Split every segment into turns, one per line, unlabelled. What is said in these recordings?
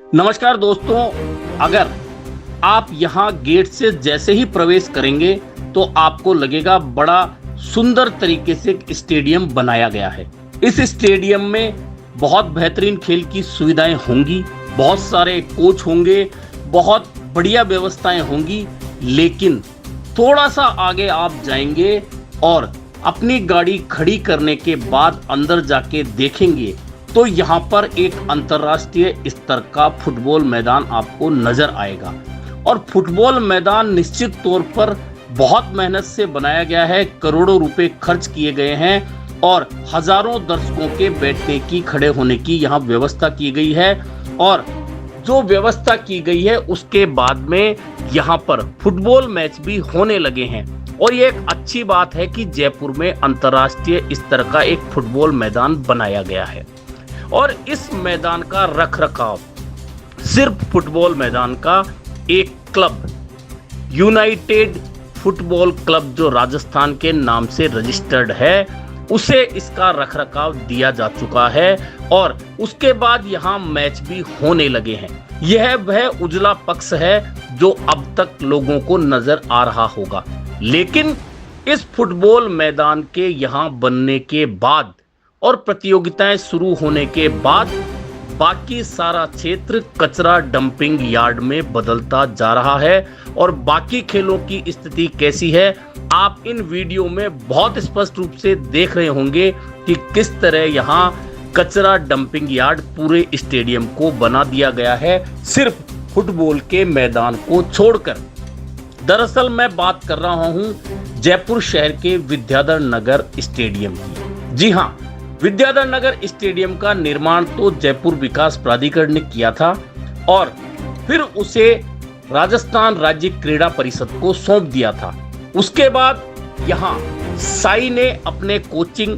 नमस्कार दोस्तों, अगर आप यहाँ गेट से जैसे ही प्रवेश करेंगे तो आपको लगेगा बड़ा सुंदर तरीके से एक स्टेडियम बनाया गया है। इस स्टेडियम में बहुत बेहतरीन खेल की सुविधाएं होंगी, बहुत सारे कोच होंगे, बहुत बढ़िया व्यवस्थाएं होंगी। लेकिन थोड़ा सा आगे आप जाएंगे और अपनी गाड़ी खड़ी करने के बाद अंदर जाके देखेंगे तो यहाँ पर एक अंतर्राष्ट्रीय स्तर का फुटबॉल मैदान आपको नजर आएगा। और फुटबॉल मैदान निश्चित तौर पर बहुत मेहनत से बनाया गया है, करोड़ों रुपए खर्च किए गए हैं और हजारों दर्शकों के बैठने की, खड़े होने की यहाँ व्यवस्था की गई है। और जो व्यवस्था की गई है उसके बाद में यहाँ पर फुटबॉल मैच भी होने लगे हैं। और ये एक अच्छी बात है कि जयपुर में अंतर्राष्ट्रीय स्तर का एक फुटबॉल मैदान बनाया गया है। और इस मैदान का रखरखाव सिर्फ फुटबॉल मैदान का एक क्लब, यूनाइटेड फुटबॉल क्लब, जो राजस्थान के नाम से रजिस्टर्ड है, उसे इसका रखरखाव दिया जा चुका है। और उसके बाद यहाँ मैच भी होने लगे हैं। यह वह उजला पक्ष है जो अब तक लोगों को नजर आ रहा होगा। लेकिन इस फुटबॉल मैदान के यहाँ बनने के बाद और प्रतियोगिताएं शुरू होने के बाद बाकी सारा क्षेत्र कचरा डंपिंग यार्ड में बदलता जा रहा है। और बाकी खेलों की स्थिति कैसी है आप इन वीडियो में बहुत स्पष्ट रूप से देख रहे होंगे कि किस तरह यहाँ कचरा डंपिंग यार्ड पूरे स्टेडियम को बना दिया गया है, सिर्फ फुटबॉल के मैदान को छोड़कर। दरअसल मैं बात कर रहा हूँ जयपुर शहर के विद्याधर नगर स्टेडियम की। जी हाँ, विद्याधर नगर स्टेडियम का निर्माण तो जयपुर विकास प्राधिकरण ने किया था और फिर उसे राजस्थान राज्य क्रीड़ा परिषद को सौंप दिया था। उसके बाद यहाँ साई ने अपने कोचिंग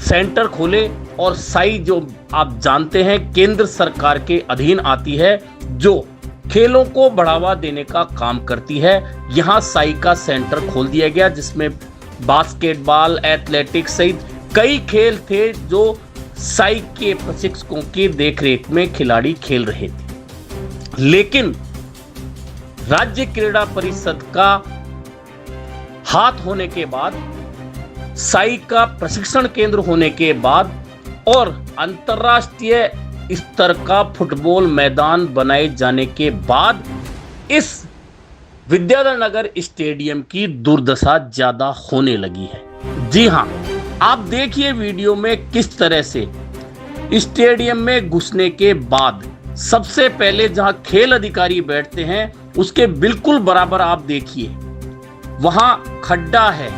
सेंटर खोले और साई, जो आप जानते हैं, केंद्र सरकार के अधीन आती है, जो खेलों को बढ़ावा देने का काम करती है। यहाँ साई का सेंटर खोल दिया गया जिसमें बास्केटबॉल, एथलेटिक्स सहित कई खेल थे जो साई के प्रशिक्षकों की देखरेख में खिलाड़ी खेल रहे थे। लेकिन राज्य क्रीड़ा परिषद का हाथ होने के बाद, साई का प्रशिक्षण केंद्र होने के बाद और अंतर्राष्ट्रीय स्तर का फुटबॉल मैदान बनाए जाने के बाद इस विद्याधर नगर स्टेडियम की दुर्दशा ज्यादा होने लगी है। जी हाँ, आप देखिए वीडियो में किस तरह से स्टेडियम में घुसने के बाद सबसे पहले जहां खेल अधिकारी बैठते हैं उसके बिल्कुल बराबर आप देखिए वहां खड्डा है,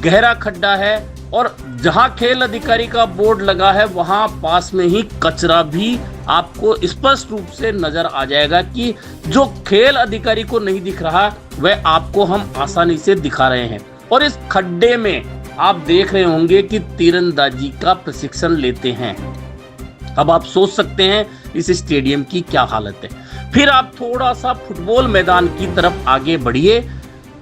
गहरा खड्डा है। और जहां खेल अधिकारी का बोर्ड लगा है वहां पास में ही कचरा भी आपको स्पष्ट रूप से नजर आ जाएगा कि जो खेल अधिकारी को नहीं दिख रहा वह आपको हम आसानी से दिखा रहे हैं। और इस खड्डे में आप देख रहे होंगे कि तीरंदाजी का प्रशिक्षण लेते हैं। अब आप सोच सकते हैं इस स्टेडियम की क्या हालत है। फिर आप थोड़ा सा फुटबॉल मैदान की तरफ आगे बढ़िए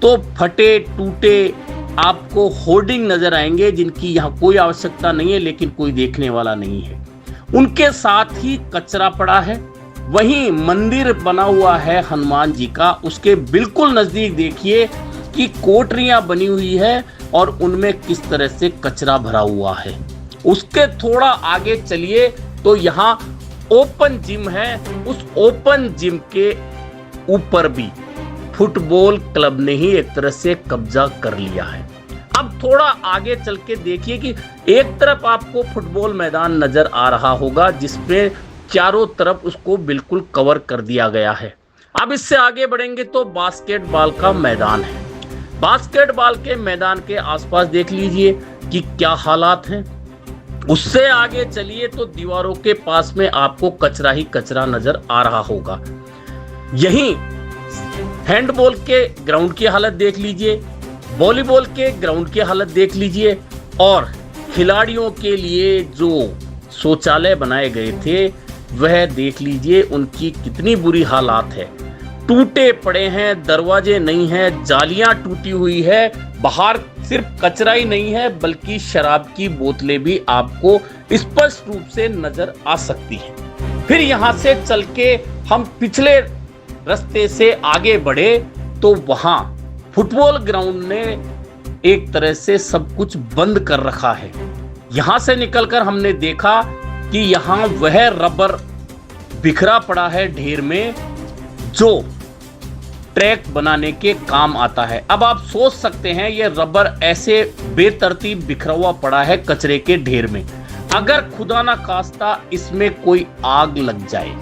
तो फटे टूटे आपको होर्डिंग नजर आएंगे जिनकी यहाँ कोई आवश्यकता नहीं है, लेकिन कोई देखने वाला नहीं है। उनके साथ ही कचरा पड़ा है। वहीं मंदिर बना हुआ है हनुमान जी का, उसके बिल्कुल नजदीक देखिए कि कोठरियां बनी हुई है और उनमें किस तरह से कचरा भरा हुआ है। उसके थोड़ा आगे चलिए तो यहाँ ओपन जिम है। उस ओपन जिम के ऊपर भी फुटबॉल क्लब ने ही एक तरह से कब्जा कर लिया है। अब थोड़ा आगे चल के देखिए कि एक तरफ आपको फुटबॉल मैदान नजर आ रहा होगा जिसपे चारों तरफ उसको बिल्कुल कवर कर दिया गया है। अब इससे आगे बढ़ेंगे तो बास्केटबॉल का मैदान है। बास्केटबॉल के मैदान के आसपास देख लीजिए कि क्या हालात हैं। उससे आगे चलिए तो दीवारों के पास में आपको कचरा ही कचरा नजर आ रहा होगा। यहीं हैंडबॉल के ग्राउंड की हालत देख लीजिए, वॉलीबॉल के ग्राउंड की हालत देख लीजिए और खिलाड़ियों के लिए जो शौचालय बनाए गए थे वह देख लीजिए, उनकी कितनी बुरी हालात है। टूटे पड़े हैं, दरवाजे नहीं हैं, जालियां टूटी हुई है। बाहर सिर्फ कचरा ही नहीं है बल्कि शराब की बोतलें भी आपको स्पष्ट रूप से नजर आ सकती हैं। फिर यहां से चल के हम पिछले रास्ते से आगे बढ़े तो वहां फुटबॉल ग्राउंड ने एक तरह से सब कुछ बंद कर रखा है। यहां से निकलकर हमने देखा कि यहां वह रबर बिखरा पड़ा है ढेर में जो ट्रैक बनाने के काम आता है। अब आप सोच सकते हैं यह रबर ऐसे बेतरतीब बिखरा हुआ पड़ा है कचरे के ढेर में, अगर खुदा ना खास्ता इसमें कोई आग लग जाए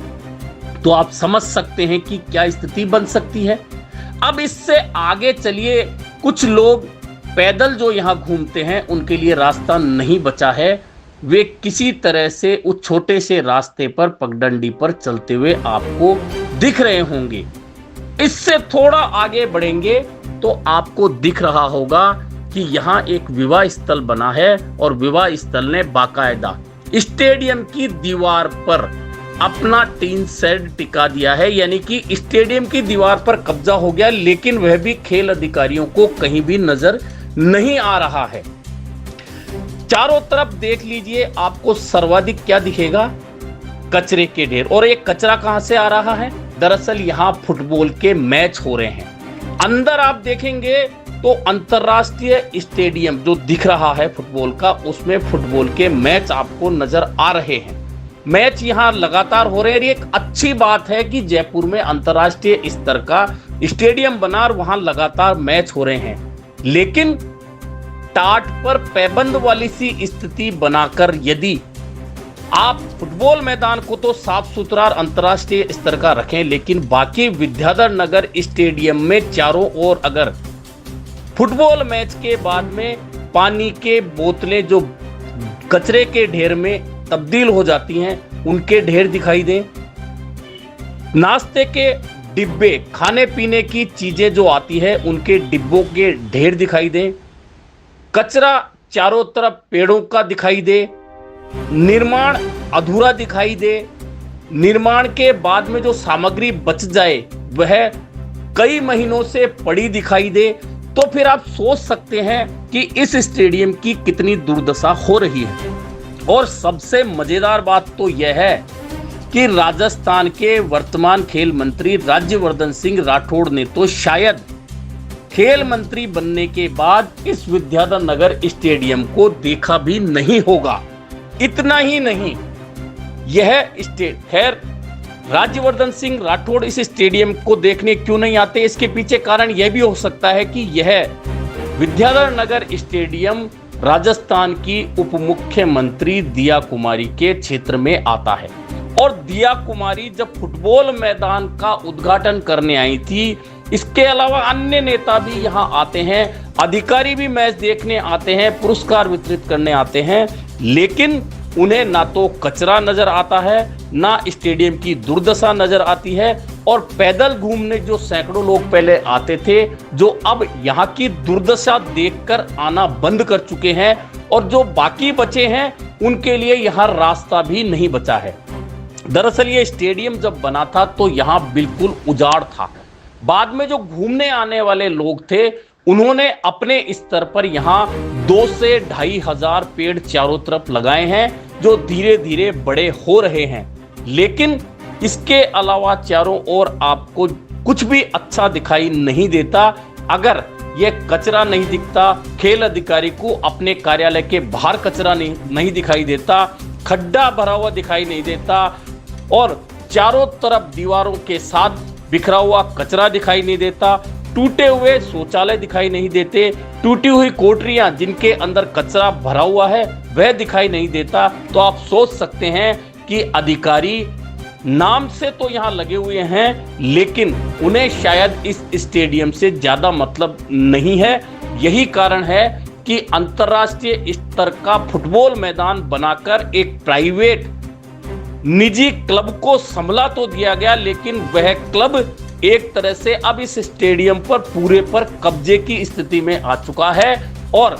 तो आप समझ सकते हैं कि क्या स्थिति बन सकती है। अब इससे आगे चलिए, कुछ लोग पैदल जो यहाँ घूमते हैं उनके लिए रास्ता नहीं बचा है, वे किसी तरह से उस छोटे से रास्ते पर पगडंडी पर चलते हुए आपको दिख रहे होंगे। इससे थोड़ा आगे बढ़ेंगे तो आपको दिख रहा होगा कि यहाँ एक विवाह स्थल बना है और विवाह स्थल ने बाकायदा स्टेडियम की दीवार पर अपना टीन शेड टिका दिया है, यानी कि स्टेडियम की दीवार पर कब्जा हो गया, लेकिन वह भी खेल अधिकारियों को कहीं भी नजर नहीं आ रहा है। चारों तरफ देख लीजिए, आपको सर्वाधिक क्या दिखेगा? कचरे के ढेर। और ये कचरा कहां से आ रहा है? दरअसल यहां फुटबॉल के मैच हो रहे हैं। अंदर आप देखेंगे तो अंतरराष्ट्रीय स्टेडियम जो दिख रहा है फुटबॉल का, उसमें फुटबॉल के मैच आपको नजर आ रहे हैं। मैच यहां लगातार हो रहे हैं। एक अच्छी बात है कि जयपुर में अंतरराष्ट्रीय स्तर का स्टेडियम बना और वहां लगातार मैच हो रहे हैं, लेकिन टाट पर पैबंद वाली सी स्थिति बनाकर यदि आप फुटबॉल मैदान को तो साफ सुथरा अंतरराष्ट्रीय स्तर का रखें, लेकिन बाकी विद्याधर नगर स्टेडियम में चारों ओर अगर फुटबॉल मैच के बाद में पानी के बोतलें जो कचरे के ढेर में तब्दील हो जाती हैं उनके ढेर दिखाई दें, नाश्ते के डिब्बे, खाने पीने की चीजें जो आती है उनके डिब्बों के ढेर दिखाई दें, कचरा चारों तरफ पेड़ों का दिखाई दे, निर्माण अधूरा दिखाई दे, निर्माण के बाद में जो सामग्री बच जाए वह कई महीनों से पड़ी दिखाई दे, तो फिर आप सोच सकते हैं कि इस स्टेडियम की कितनी दुर्दशा हो रही है। और सबसे मजेदार बात तो यह है कि राजस्थान के वर्तमान खेल मंत्री राज्यवर्धन सिंह राठौड़ ने तो शायद खेल मंत्री बनने के बाद इस विद्याधर नगर स्टेडियम को देखा भी नहीं होगा। इतना ही नहीं, यह खैर राज्यवर्धन सिंह राठौड़ इस स्टेडियम को देखने क्यों नहीं आते, इसके पीछे कारण यह भी हो सकता है कि यह विद्याधर नगर स्टेडियम राजस्थान की उप मुख्यमंत्री दिया कुमारी के क्षेत्र में आता है। और दिया कुमारी जब फुटबॉल मैदान का उद्घाटन करने आई थी, इसके अलावा अन्य नेता भी यहां आते हैं, अधिकारी भी मैच देखने आते हैं, पुरस्कार वितरित करने आते हैं, लेकिन उन्हें ना तो कचरा नजर आता है, ना स्टेडियम की दुर्दशा नजर आती है। और पैदल घूमने जो सैकड़ों लोग पहले आते थे, जो अब यहाँ की दुर्दशा देखकर आना बंद कर चुके हैं, और जो बाकी बचे हैं उनके लिए यहाँ रास्ता भी नहीं बचा है। दरअसल ये स्टेडियम जब बना था तो यहाँ बिल्कुल उजाड़ था। बाद में जो घूमने आने वाले लोग थे उन्होंने अपने स्तर पर यहाँ 2 से 2,500 पेड़ चारों तरफ लगाए हैं, जो धीरे धीरे बड़े हो रहे हैं, लेकिन इसके अलावा चारों ओर आपको कुछ भी अच्छा दिखाई नहीं देता। अगर यह कचरा नहीं दिखता, खेल अधिकारी को अपने कार्यालय के बाहर कचरा नहीं दिखाई देता, खड्डा भरा हुआ दिखाई नहीं देता, और चारों तरफ दीवारों के साथ बिखरा हुआ कचरा दिखाई नहीं देता, टूटे हुए शौचालय दिखाई नहीं देते, टूटी हुई कोठरियां जिनके अंदर कचरा भरा हुआ है वह दिखाई नहीं देता, तो आप सोच सकते हैं कि अधिकारी नाम से तो यहाँ लगे हुए हैं, लेकिन उन्हें शायद इस स्टेडियम से ज्यादा मतलब नहीं है। यही कारण है कि अंतर्राष्ट्रीय स्तर का फुटबॉल मैदान बनाकर एक प्राइवेट निजी क्लब को संभला तो दिया गया, लेकिन वह क्लब एक तरह से अब इस स्टेडियम पर पूरे पर कब्जे की स्थिति में आ चुका है। और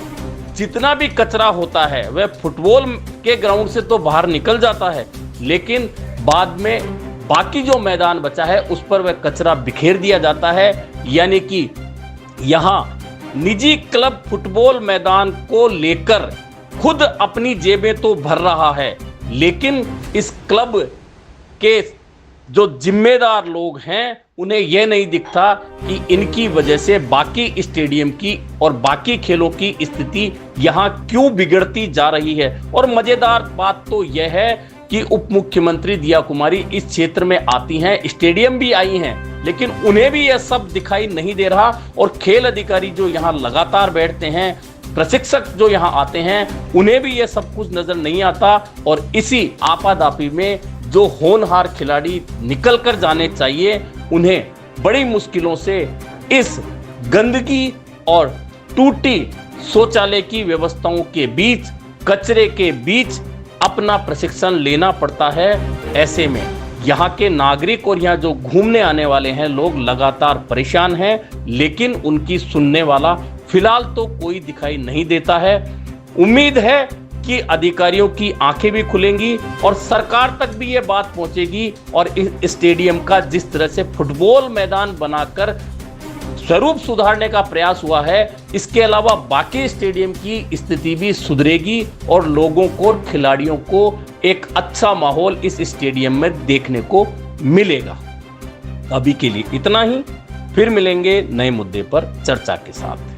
जितना भी कचरा होता है वह फुटबॉल के ग्राउंड से तो बाहर निकल जाता है, लेकिन बाद में बाकी जो मैदान बचा है उस पर वह कचरा बिखेर दिया जाता है। यानी कि यहाँ निजी क्लब फुटबॉल मैदान को लेकर खुद अपनी जेबें तो भर रहा है, लेकिन इस क्लब के जो जिम्मेदार लोग हैं उन्हें यह नहीं दिखता कि इनकी वजह से बाकी स्टेडियम की और बाकी खेलों की स्थिति यहाँ क्यों बिगड़ती जा रही है। और मजेदार बात तो यह है कि उप मुख्यमंत्री दिया कुमारी इस क्षेत्र में आती हैं, स्टेडियम भी आई हैं, लेकिन उन्हें भी यह सब दिखाई नहीं दे रहा। और खेल अधिकारी जो यहाँ लगातार बैठते हैं, प्रशिक्षक जो यहाँ आते हैं, उन्हें भी यह सब कुछ नजर नहीं आता। और इसी आपाधापी में जो होनहार खिलाड़ी निकल कर जाने चाहिए, उन्हें बड़ी मुश्किलों से इस गंदगी और टूटी शौचालय की व्यवस्थाओं के बीच, कचरे के बीच अपना प्रशिक्षण लेना पड़ता है। ऐसे में यहाँ के नागरिक और यहाँ जो घूमने आने वाले हैं लोग लगातार परेशान हैं, लेकिन उनकी सुनने वाला फिलहाल तो कोई दिखाई नहीं देता है। उम्मीद है कि अधिकारियों की आंखें भी खुलेंगी और सरकार तक भी ये बात पहुंचेगी और इस स्टेडियम का जिस तरह से फुटबॉल मैदान बनाकर स्वरूप सुधारने का प्रयास हुआ है, इसके अलावा बाकी स्टेडियम की स्थिति भी सुधरेगी और लोगों को और खिलाड़ियों को एक अच्छा माहौल इस स्टेडियम में देखने को मिलेगा। अभी के लिए इतना ही, फिर मिलेंगे नए मुद्दे पर चर्चा के साथ।